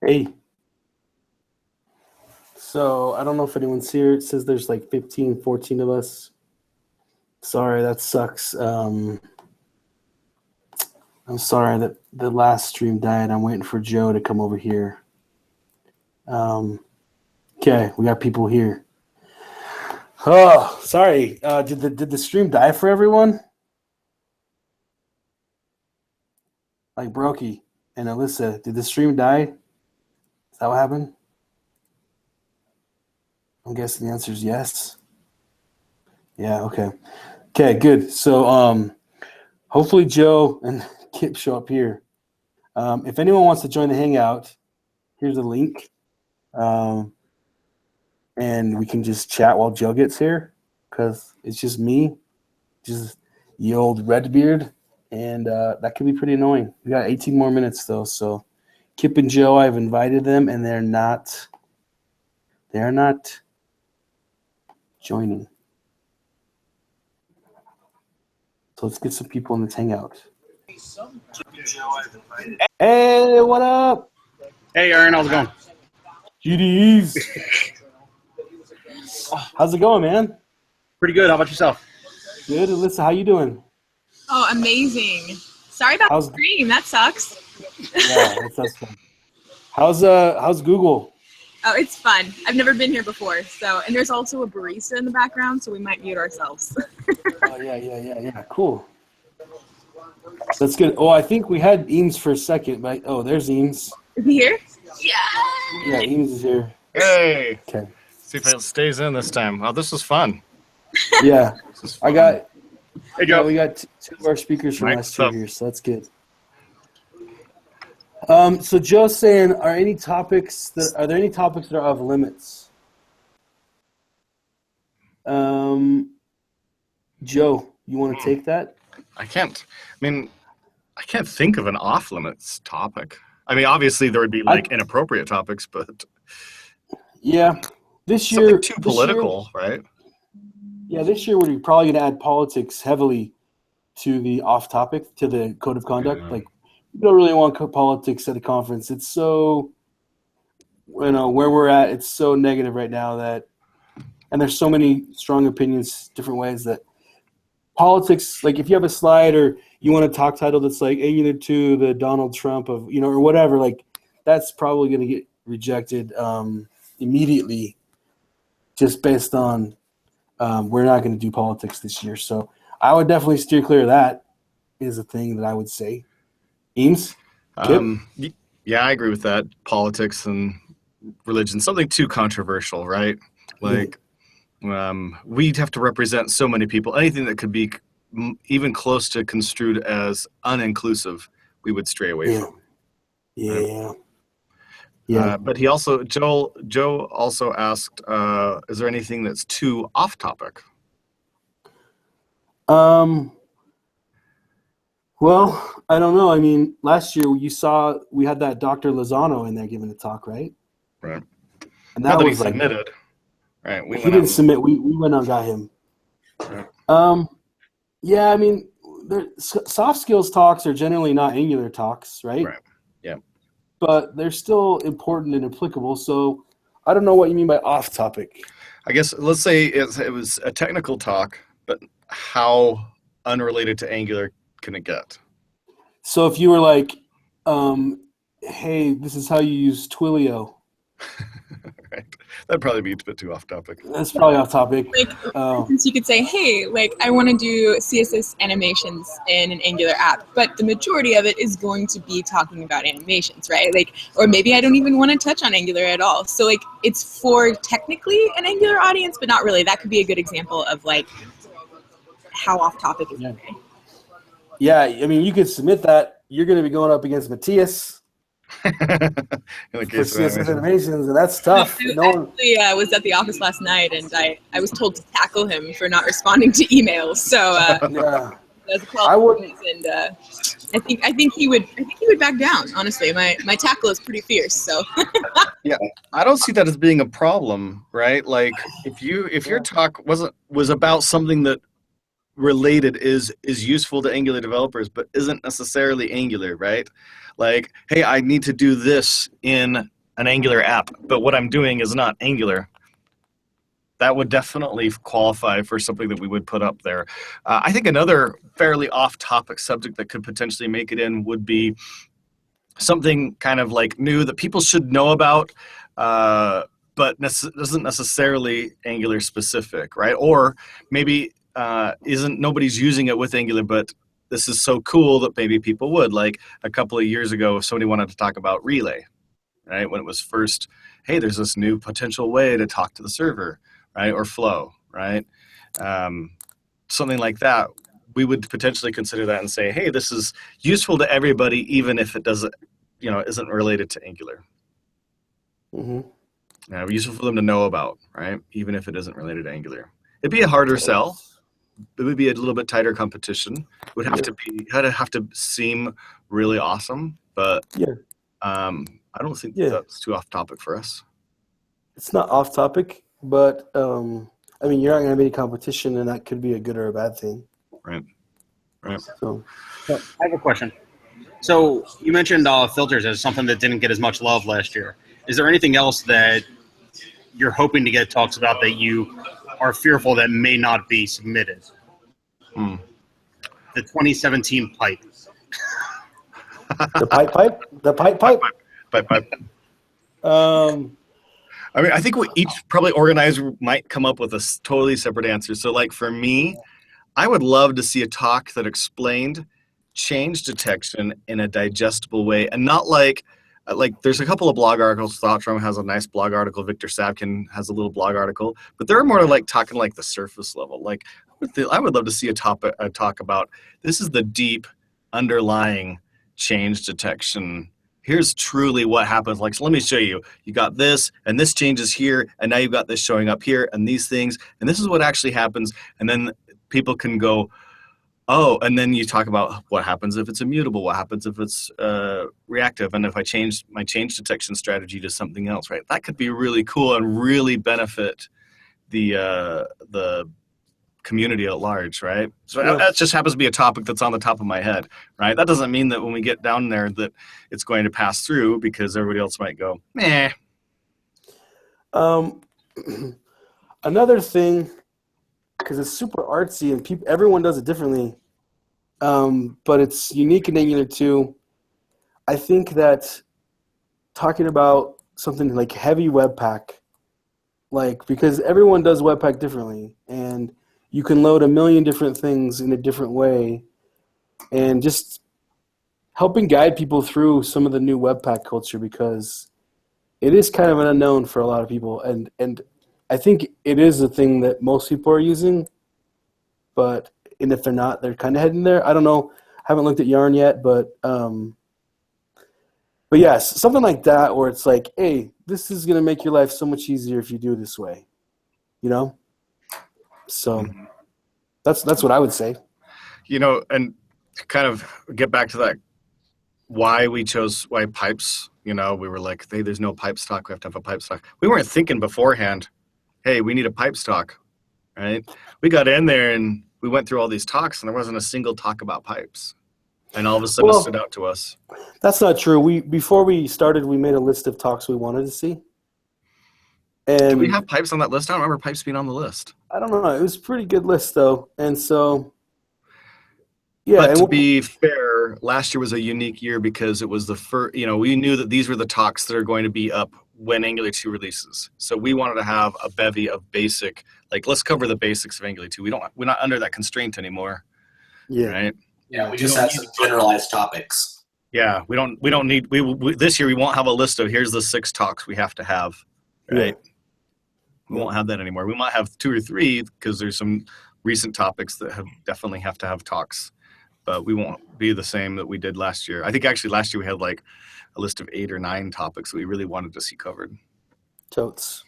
Hey, so I don't know if anyone's here. It says there's like 15, 14 of us. Sorry, that sucks. I'm sorry that the last stream died. I'm waiting for Joe to come over here. Okay, we got people here. Oh, sorry. Did the stream die for everyone? Like Brokey and Alyssa, did the stream die? Is that what happened? I'm guessing the answer is yes. Yeah, okay. Okay, good. So hopefully Joe and Kip show up here. If anyone wants to join the Hangout, here's a link. And we can just chat while Joe gets here because it's just me, just the old Redbeard, and that could be pretty annoying. We got 18 more minutes though, so Kip and Joe, I've invited them, and they're not joining. So let's get some people in this Hangout. Hey, what up? Hey, Aaron, how's it going? GDEs. How's it going, man? Pretty good. How about yourself? Good. Alyssa, how you doing? Oh, amazing. Sorry about the stream. That sucks. Yeah, that's fun. How's Google? Oh, it's fun. I've never been here before. So, and there's also a barista in the background, so we might mute ourselves. Oh, yeah. Cool. That's good. Oh, I think we had Eames for a second, but there's Eames. Is he here? Yeah. Yeah, Eames is here. Hey. Okay. See if it stays in this time. Oh, this was fun. Yeah. I got. Hey, Joe. We got two of our speakers from Mike, last year here, so that's good. So Joe's saying, are there any topics that are off limits? Joe, you want to take that? I can't think of an off-limits topic. I mean, obviously there would be like inappropriate topics, but yeah, this year something too political, right? Yeah, this year we're probably going to add politics heavily to the off-topic, to the code of conduct. Like, we don't really want politics at a conference. It's so, where we're at, it's so negative right now and there's so many strong opinions, different ways that politics, like if you have a slide or you want a talk title that's like either to the Donald Trump of, or whatever, like that's probably going to get rejected immediately just based on we're not going to do politics this year. So I would definitely steer clear of that is a thing that I would say. Eames? Yeah, I agree with that. Politics and religion, something too controversial, right? Like we'd have to represent so many people. Anything that could be even close to construed as uninclusive, we would stray away from. Yeah. But Joe also asked, is there anything that's too off topic? Well, I don't know. I mean, last year you saw we had that Dr. Lozano in there giving a talk, right? Right. And Not that that he was like submitted. Right. We he went out didn't and- submit. We went out and got him. Right. Yeah, I mean, soft skills talks are generally not Angular talks, right? Right. Yeah. But they're still important and applicable. So I don't know what you mean by off topic. I guess let's say it was a technical talk, but how unrelated to Angular can it get? So if you were like, hey, this is how you use Twilio, Right. That'd probably be a bit too off topic. that's probably off topic. Like, for instance, you could say, hey, like, I want to do CSS animations in an Angular app, but the majority of it is going to be talking about animations, right? Like, or maybe I don't even want to touch on Angular at all. So, like, it's for technically an Angular audience, but not really. That could be a good example of, like, how off topic is it. Yeah, I mean, you could submit that. You're going to be going up against Matthias In the for case of CSS animation. animations, and that's tough. I No one, actually was at the office last night, and I was told to tackle him for not responding to emails. So yeah, that's a I wouldn't. and I think he would back down. Honestly, my tackle is pretty fierce. So I don't see that as being a problem, right? Like if your talk was about something that related is useful to Angular developers, but isn't necessarily Angular, right? Like, hey, I need to do this in an Angular app, but what I'm doing is not Angular. That would definitely qualify for something that we would put up there. I think another fairly off-topic subject that could potentially make it in would be something kind of like new that people should know about, but isn't necessarily Angular specific, right? Or maybe nobody's using it with Angular, but this is so cool that maybe people would. Like a couple of years ago, somebody wanted to talk about Relay, right? When it was first, hey, there's this new potential way to talk to the server, right? Or Flow, right? Something like that. We would potentially consider that and say, hey, this is useful to everybody, even if it doesn't, isn't related to Angular. Mm-hmm. Useful for them to know about, right? Even if it isn't related to Angular. It'd be a harder sell. It would be a little bit tighter competition. It would have to seem really awesome, but I don't think that's too off topic for us. It's not off topic, but I mean, you're not going to have any competition, and that could be a good or a bad thing. Right. So I have a question. So you mentioned filters as something that didn't get as much love last year. Is there anything else that you're hoping to get talks about that you are fearful that may not be submitted? The 2017 pipe. the pipe. Pipe. I mean, I think we each probably organizer might come up with a totally separate answer. So like for me, I would love to see a talk that explained change detection in a digestible way, and not like there's a couple of blog articles. ThoughtDrum has a nice blog article. Victor Savkin has a little blog article, but they're more like talking like the surface level. Like I would love to see a talk about this is the deep underlying change detection. Here's truly what happens. Like, so let me show you. You got this, and this changes here, and now you've got this showing up here, and these things, and this is what actually happens. And then people can go, oh, and then you talk about what happens if it's immutable, what happens if it's reactive, and if I change my change detection strategy to something else, right? That could be really cool and really benefit the community at large, right? So that just happens to be a topic that's on the top of my head, right? That doesn't mean that when we get down there that it's going to pass through, because everybody else might go, meh. Another thing, because it's super artsy and everyone does it differently, but it's unique in Angular 2. I think that talking about something like heavy Webpack, because everyone does Webpack differently, and you can load a million different things in a different way, and just helping guide people through some of the new Webpack culture, because it is kind of an unknown for a lot of people, and I think it is a thing that most people are using, and if they're not, they're kind of heading there. I don't know. I haven't looked at Yarn yet, but yes, something like that where it's like, hey, this is going to make your life so much easier if you do it this way, So that's what I would say. And kind of get back to that, why pipes, we were like, hey, there's no pipe stock. We have to have a pipe stock. We weren't thinking beforehand, hey, we need a pipe stock, right? We got in there and we went through all these talks and there wasn't a single talk about pipes. And all of a sudden it stood out to us. That's not true. Before we started, we made a list of talks we wanted to see. And did we have pipes on that list? I don't remember pipes being on the list. I don't know. It was a pretty good list, though. And so, yeah. But to be fair, last year was a unique year because it was the first, we knew that these were the talks that are going to be up when Angular 2 releases. So we wanted to have a bevy of basic, like, let's cover the basics of Angular 2. We're not under that constraint anymore. Yeah. Right? Yeah, we just have some generalized topics. Yeah, we don't need, this year we won't have a list of here's the 6 talks we have to have, right? Yeah. We won't have that anymore. We might have 2 or 3 because there's some recent topics that definitely have to have talks, but we won't be the same that we did last year. I think actually last year we had like a list of 8 or 9 topics that we really wanted to see covered. Totes.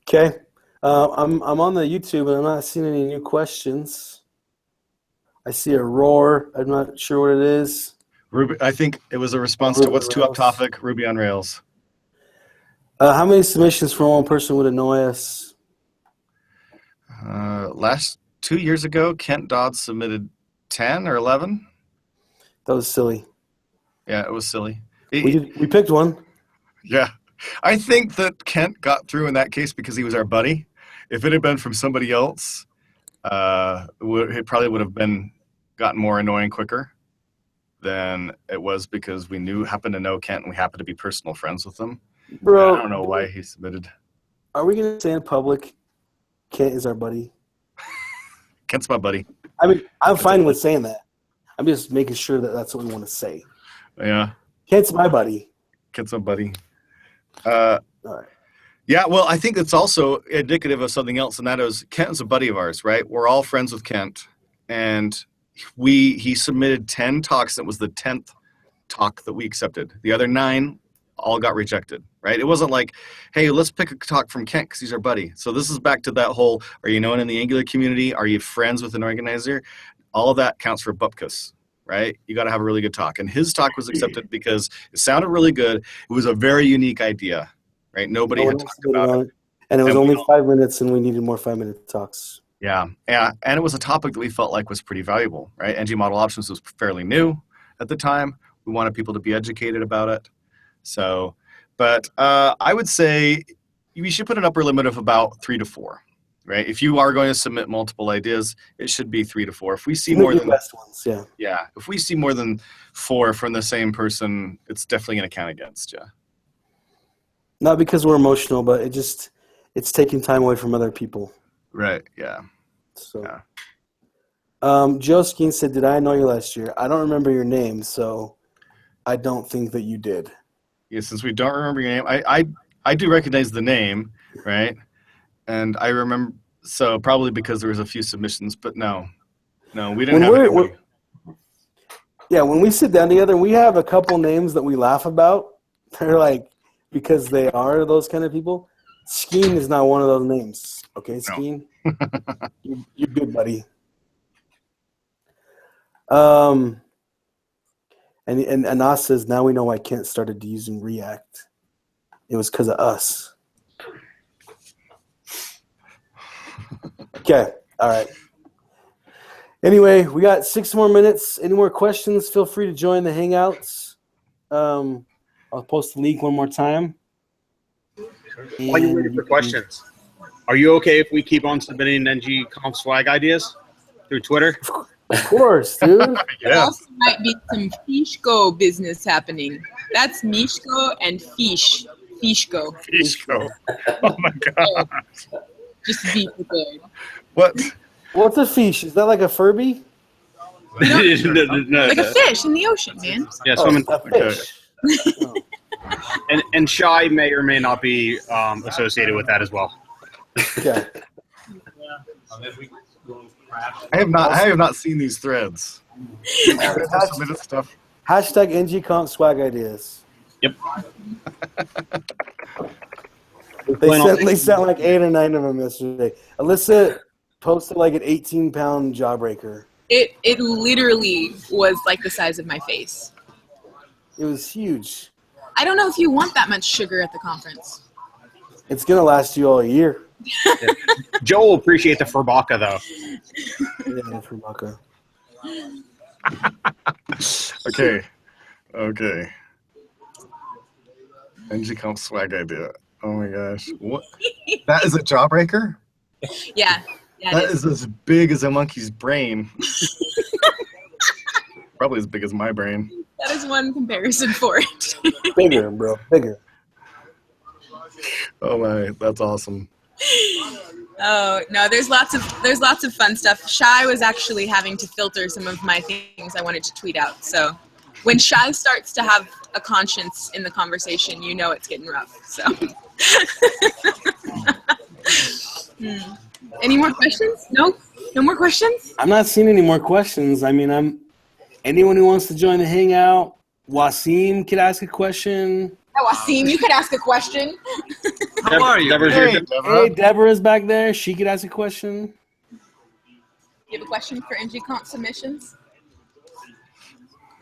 Okay. I'm on the YouTube and I'm not seeing any new questions. I see a roar. I'm not sure what it is. Ruby, I think it was a response to what's too up topic, Ruby on Rails. How many submissions from one person would annoy us? Last 2 years ago, Kent Dodds submitted 10 or 11. That was silly. Yeah, it was silly. We picked one. Yeah. I think that Kent got through in that case because he was our buddy. If it had been from somebody else, it probably would have gotten more annoying quicker than it was because we happened to know Kent and we happened to be personal friends with him. Bro, I don't know why he submitted. Are we going to say in public Kent is our buddy? Kent's my buddy. I mean, I'm fine with saying that. I'm just making sure that that's what we want to say. Yeah. Kent's my buddy. Kent's my buddy. All right. Yeah, well, I think it's also indicative of something else, and that is Kent is a buddy of ours, right? We're all friends with Kent, and he submitted 10 talks. That was the 10th talk that we accepted. The other 9 all got rejected, right? It wasn't like, hey, let's pick a talk from Kent because he's our buddy. So this is back to that whole, are you known in the Angular community? Are you friends with an organizer? All of that counts for bupkis, right? You got to have a really good talk. And his talk was accepted because it sounded really good. It was a very unique idea, right? Nobody had talked about it. And it was only 5 minutes, and we needed more 5-minute talks. Yeah, and it was a topic that we felt like was pretty valuable, right? NG model options was fairly new at the time. We wanted people to be educated about it. So, but I would say we should put an upper limit of about 3 to 4, right? If you are going to submit multiple ideas, it should be 3 to 4. If we see more than best ones, yeah, if we see more than 4 from the same person, it's definitely going to count against you. Not because we're emotional, but it's taking time away from other people. Right. Yeah. So, yeah. Joe Skeen said, "Did I annoy you last year? I don't remember your name, so I don't think that you did." Yeah, since we don't remember your name, I do recognize the name, right? And I remember, so probably because there was a few submissions, but no, we didn't have any. Yeah, when we sit down together, we have a couple names that we laugh about. They're like, because they are those kind of people. Skeen is not one of those names. Okay, Skeen? No. You're good, buddy. And Anas says, now we know why Kent started using React. It was because of us. Okay, all right. Anyway, we got 6 more minutes. Any more questions, feel free to join the Hangouts. I'll post the link one more time. While you're waiting for questions, are you okay if we keep on submitting ng-conf swag ideas through Twitter? Of course, dude. There also might be some Fishko business happening. That's Mishko and Fish. Fishko. Fishko. Oh my god. Just be prepared. What's a fish? Is that like a Furby? No, like a fish in the ocean, man. Yeah, a fish. And Shy may or may not be associated with that as well. Okay. I have not seen these threads. Hashtag ng-conf swag ideas. Yep. They sound like 8 or 9 of them yesterday. Alyssa posted like an 18-pound jawbreaker. It literally was like the size of my face. It was huge. I don't know if you want that much sugar at the conference. It's gonna last you all a year. Joe will appreciate the Furbaka, though. Yeah, for Maka. Okay. ng-conf swag idea. Oh my gosh. What? That is a jawbreaker? Yeah. That is as big as a monkey's brain. Probably as big as my brain. That is one comparison for it. Bigger, bro. Bigger. Oh my, that's awesome. Oh no, there's lots of fun stuff. Shy was actually having to filter some of my things I wanted to tweet out. So when Shy starts to have a conscience in the conversation, you know it's getting rough. So Any more questions? No more questions? I'm not seeing any more questions. I mean, anyone who wants to join the hangout, Wasim could ask a question. Oh, Wasim, you could ask a question. How are you? Deborah's Hey, here. Deborah. Hey, Deborah's back there. She could ask a question. You have a question for ng-conf submissions?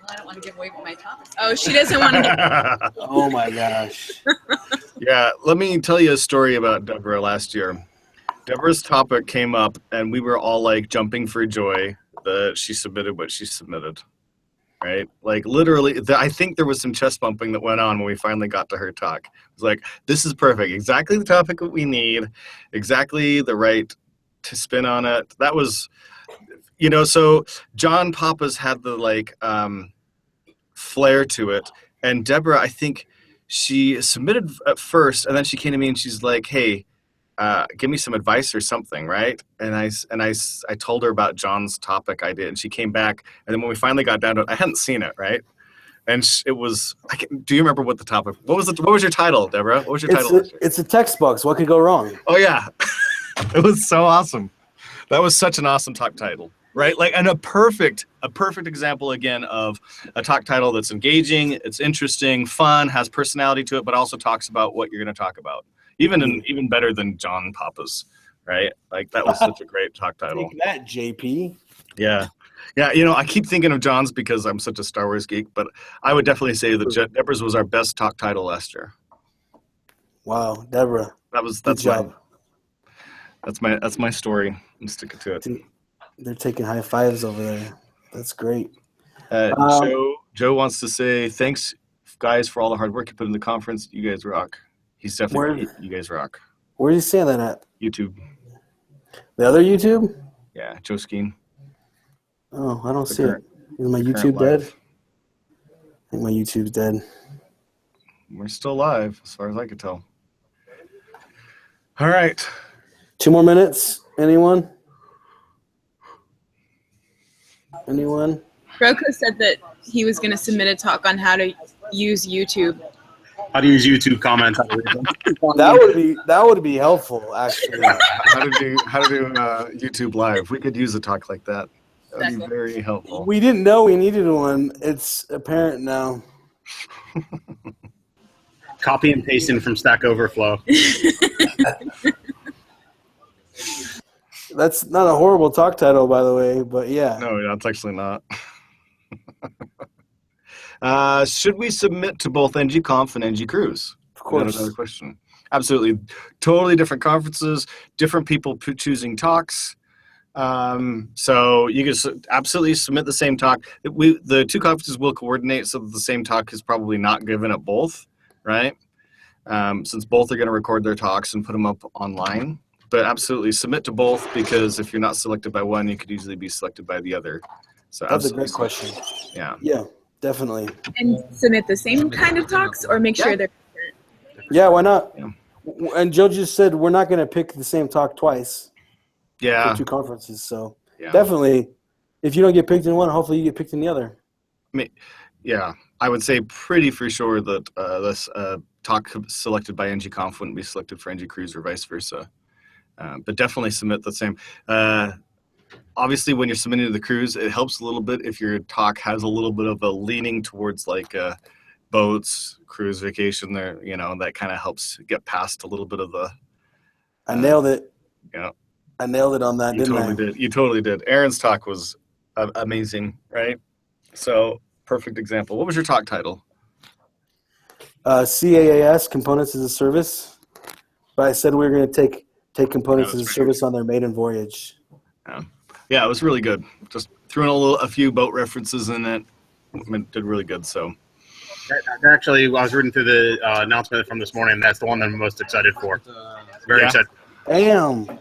Well, I don't want to give away my topic. Oh, she doesn't want to. Oh my gosh. Yeah, let me tell you a story about Deborah last year. Deborah's topic came up, and we were all like jumping for joy that she submitted what she submitted. Right? Like literally, I think there was some chest bumping that went on when we finally got to her talk. It was like, this is perfect. Exactly the topic that we need. Exactly the right to spin on it. That was, so John Papa's had the flair to it. And Deborah, I think she submitted at first, and then she came to me and she's like, hey, give me some advice or something, right? And I told her about John's topic idea, and she came back. And then when we finally got down to it, I hadn't seen it, right? And it was. Do you remember what the topic? What was your title, Deborah? What was your title? It's a text box. What could go wrong? Oh yeah, it was so awesome. That was such an awesome talk title, right? And a perfect example again of a talk title that's engaging, it's interesting, fun, has personality to it, but also talks about what you're going to talk about. Even better than John Papa's, right? That was such a great talk title. Take that, JP. Yeah. I keep thinking of John's because I'm such a Star Wars geek, but I would definitely say that Deborah's was our best talk title last year. Wow, Deborah. That's my story. I'm sticking to it. They're taking high fives over there. That's great. Joe wants to say thanks, guys, for all the hard work you put in the conference. You guys rock. He's definitely you guys rock. Where are you saying that at? YouTube. The other YouTube? Yeah, Joe Skeen. Oh, I don't see it. Is my YouTube dead? I think my YouTube's dead. We're still live, as far as I could tell. All right. 2 more minutes. Anyone? Roko said that he was going to submit a talk on how to use YouTube. How to use YouTube comments. That would be helpful, actually. How to do YouTube live. We could use a talk like that. That would be very helpful. We didn't know we needed one. It's apparent now. Copy and pasting from Stack Overflow. That's not a horrible talk title, by the way, but yeah. No, it's actually not. Should we submit to both ng-conf and ng-cruise? Of course. Another question. Absolutely. Totally different conferences, different people choosing talks. So you can absolutely submit the same talk. The two conferences will coordinate so that the same talk is probably not given at both, right? Since both are going to record their talks and put them up online. But absolutely submit to both, because if you're not selected by one, you could easily be selected by the other. So that's a great question. Yeah. Yeah, definitely. And submit the same kind of talks, or make sure they're different? Yeah, why not? Yeah. And Joe just said we're not going to pick the same talk twice. Yeah. For 2 conferences, so Yeah. definitely, if you don't get picked in one, hopefully you get picked in the other. Yeah, I would say pretty for sure that this talk selected by ng-conf wouldn't be selected for ng-cruise or vice versa. But definitely submit the same. Obviously, when you're submitting to the cruise, it helps a little bit if your talk has a little bit of a leaning towards boats, cruise, vacation. There, that kind of helps get past a little bit of the. I nailed it. Yeah. I nailed it on that, You didn't totally I? did. You totally did. Aaron's talk was amazing, right? So perfect example. What was your talk title? CAAS, Components as a Service. But I said we were going to take components That as was a service on their maiden voyage. Yeah, it was really good. Just threw in a few boat references in it. It did really good. So Actually, I was reading through the announcement from this morning. That's the one that I'm most excited for. Very excited. Bam.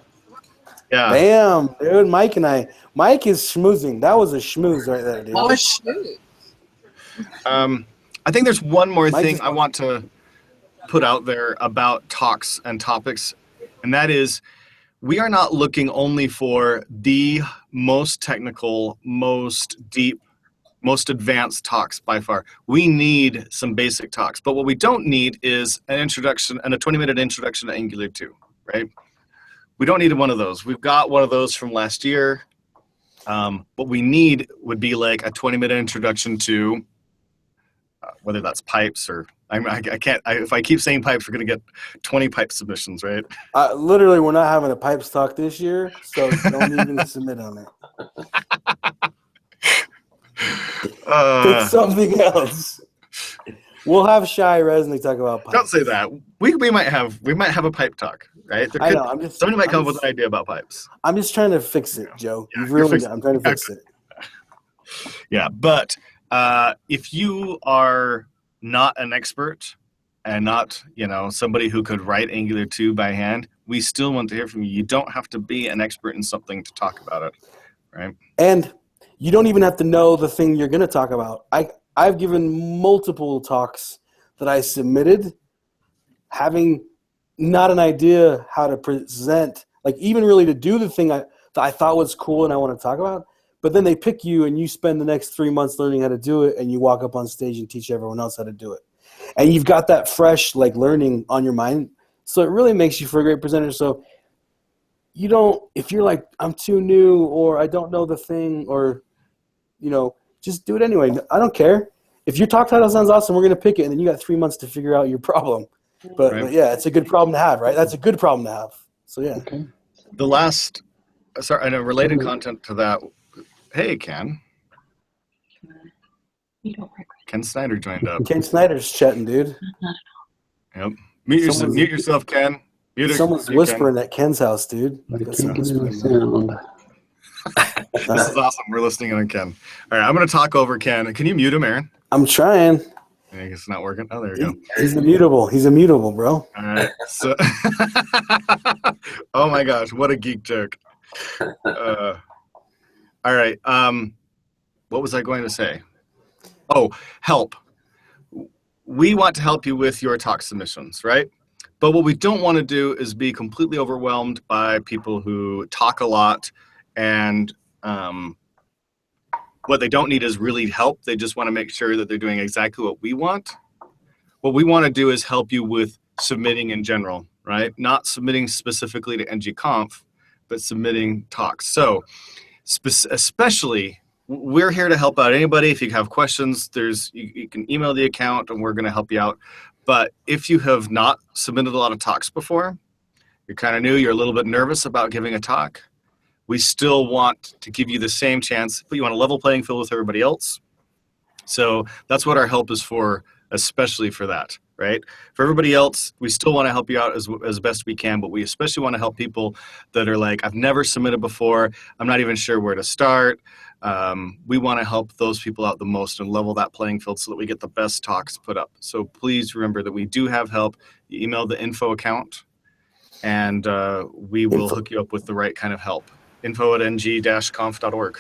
yeah, Bam, dude. Mike is schmoozing. That was a schmooze right there, dude. Oh, shoot. I think there's one more Mike thing is- I want to put out there about talks and topics, and that is we are not looking only for the most technical, most deep, most advanced talks by far. We need some basic talks, but what we don't need is an introduction and a 20-minute introduction to Angular 2, right? We don't need one of those. We've got one of those from last year. What we need would be like a 20-minute introduction to whether that's pipes or I can't. If I keep saying pipes, we're going to get 20 pipe submissions, right? Literally, we're not having a pipes talk this year, so don't even submit on it. Pick something else. We'll have Shy Resnick talk about pipes. Don't say that. We might have a pipe talk, right? I know. Somebody might come up with an idea about pipes. I'm just trying to fix it, Joe. Yeah, I'm trying to fix it. Yeah, but if you are not an expert and not, somebody who could write Angular 2 by hand, we still want to hear from you. You don't have to be an expert in something to talk about it, right? And you don't even have to know the thing you're going to talk about. I've given multiple talks that I submitted having not an idea how to present, like even really to do the thing that I thought was cool and I want to talk about. But then they pick you and you spend the next 3 months learning how to do it, and you walk up on stage and teach everyone else how to do it. And you've got that fresh learning on your mind. So it really makes you for a great presenter. So you don't, if you're like, I'm too new or I don't know the thing or, just do it anyway. I don't care. If your talk title sounds awesome, we're going to pick it, and then you got 3 months to figure out your problem. But yeah, it's a good problem to have, right? That's a good problem to have. So yeah. Okay. The last, and a related content to that. Hey, Ken. You don't regret. Ken Snyder joined up. Ken Snyder's chatting, dude. Yep. Mute yourself, Ken. Someone's whispering at Ken's house, dude. I can't get any sound. This is awesome. We're listening on Ken. All right, I'm going to talk over Ken. Can you mute him, Aaron? I'm trying. I think it's not working. Oh, there you go. He's immutable. He's immutable, bro. All right. So, oh my gosh, what a geek joke. All right. What was I going to say? Oh, help. We want to help you with your talk submissions, right? But what we don't want to do is be completely overwhelmed by people who talk a lot and what they don't need is really help. They just want to make sure that they're doing exactly what we want. What we want to do is help you with submitting in general, right? Not submitting specifically to ng-conf, but submitting talks. So especially, we're here to help out anybody. If you have questions, you can email the account and we're going to help you out. But if you have not submitted a lot of talks before, you're kind of new, you're a little bit nervous about giving a talk, we still want to give you the same chance, but you want a level playing field with everybody else. So that's what our help is for, especially for that, right? For everybody else, we still want to help you out as best we can, but we especially want to help people that are like, I've never submitted before, I'm not even sure where to start. We want to help those people out the most and level that playing field so that we get the best talks put up. So please remember that we do have help. You email the info account and we will hook you up with the right kind of help. info@ng-conf.org.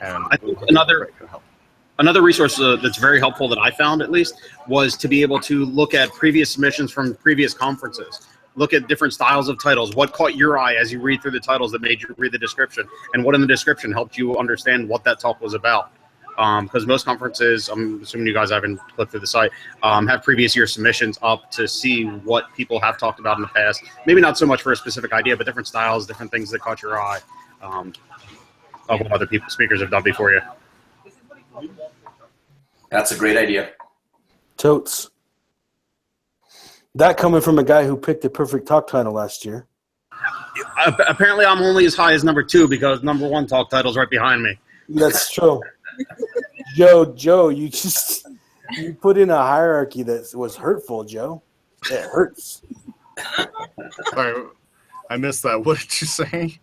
And I think another resource that's very helpful that I found, at least, was to be able to look at previous submissions from previous conferences. Look at different styles of titles. What caught your eye as you read through the titles that made you read the description? And what in the description helped you understand what that talk was about? Because most conferences, I'm assuming you guys haven't clicked through the site, have previous year submissions up to see what people have talked about in the past. Maybe not so much for a specific idea, but different styles, different things that caught your eye of what other speakers have done before you. That's a great idea. Totes. That coming from a guy who picked a perfect talk title last year. Apparently, I'm only as high as number 2 because number 1 talk title's right behind me. That's true. Joe, you put in a hierarchy that was hurtful, Joe. It hurts. Sorry, I missed that. What did you say?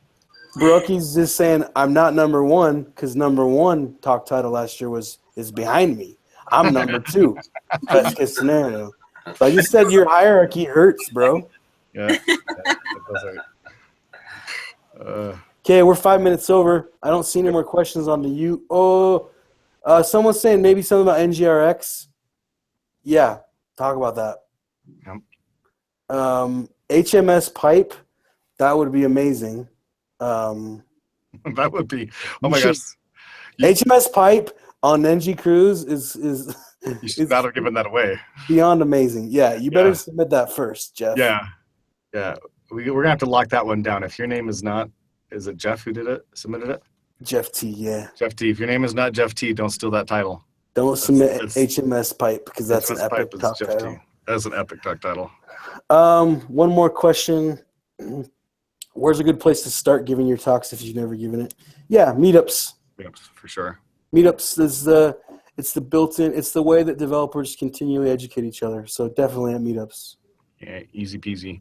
Baroki's just saying I'm not number 1 because number 1 talk title last year is behind me. I'm number 2. Best case scenario. So I just said your hierarchy hurts, bro. Yeah. That does hurt. Okay, we're 5 minutes over. I don't see any more questions on the U. Oh, someone's saying maybe something about NGRX. Yeah, talk about that. Yep. HMS pipe, that would be amazing. That would be. Oh my gosh. HMS pipe on NG Cruise is You should not have given that away. beyond amazing. Yeah, you better submit that first, Jeff. Yeah. We're gonna have to lock that one down. If your name is not, is it Jeff who did it? Submitted it? Jeff T. Yeah. Jeff T. If your name is not Jeff T, don't steal that title. Don't submit HMS pipe because that's an HMS epic Pipe is talk Jeff title. T. That's an epic talk title. One more question. Where's a good place to start giving your talks if you've never given it? Yeah, meetups. Yep, for sure. Meetups is it's the built-in. It's the way that developers continually educate each other. So definitely at meetups. Yeah, easy peasy.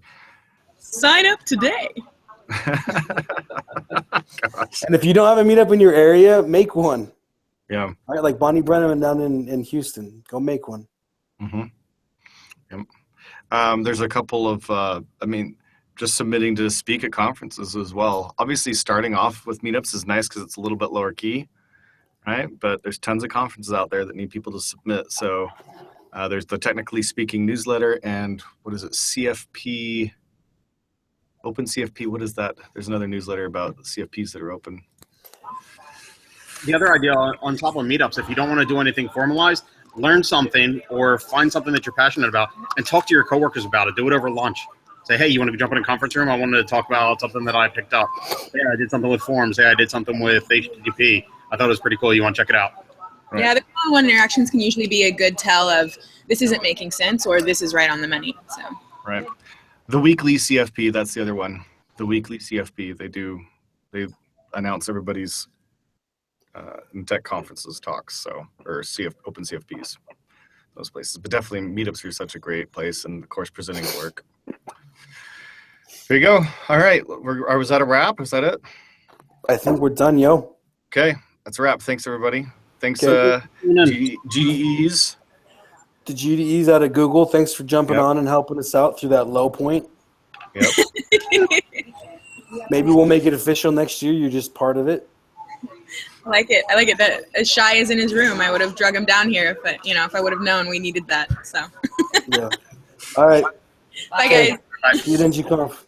Sign up today. Gosh. And if you don't have a meetup in your area, make one. Yeah. All right, like Bonnie Brenneman down in Houston. Go make one. Mm-hmm. Yep. There's a couple of, just submitting to speak at conferences as well. Obviously, starting off with meetups is nice because it's a little bit lower key, right? But there's tons of conferences out there that need people to submit. So there's the Technically Speaking newsletter and what is it, CFP, Open CFP. What is that? There's another newsletter about CFPs that are open. The other idea on top of meetups, if you don't want to do anything formalized, learn something or find something that you're passionate about and talk to your coworkers about it. Do it over lunch. Say, hey, you want to jump in a conference room? I wanted to talk about something that I picked up. Hey, I did something with forms. Hey, I did something with HTTP. I thought it was pretty cool. You want to check it out? Right. Yeah, the one-on-one interactions can usually be a good tell of this isn't making sense or this is right on the money. So. Right. The weekly CFP, that's the other one. The weekly CFP, they announce everybody's in tech conferences talks, or open CFPs, those places. But definitely meetups are such a great place, and of course presenting work. There you go. All right. Was that a wrap? Is that it? I think we're done, yo. Okay. That's a wrap. Thanks, everybody. Thanks, Okay. GDEs. The GDEs out of Google, thanks for jumping on and helping us out through that low point. Yep. Maybe we'll make it official next year. You're just part of it. I like it. That as shy as in his room, I would have drug him down here if I would have known we needed that. So. Yeah. All right. Bye, guys. See you at ng-conf.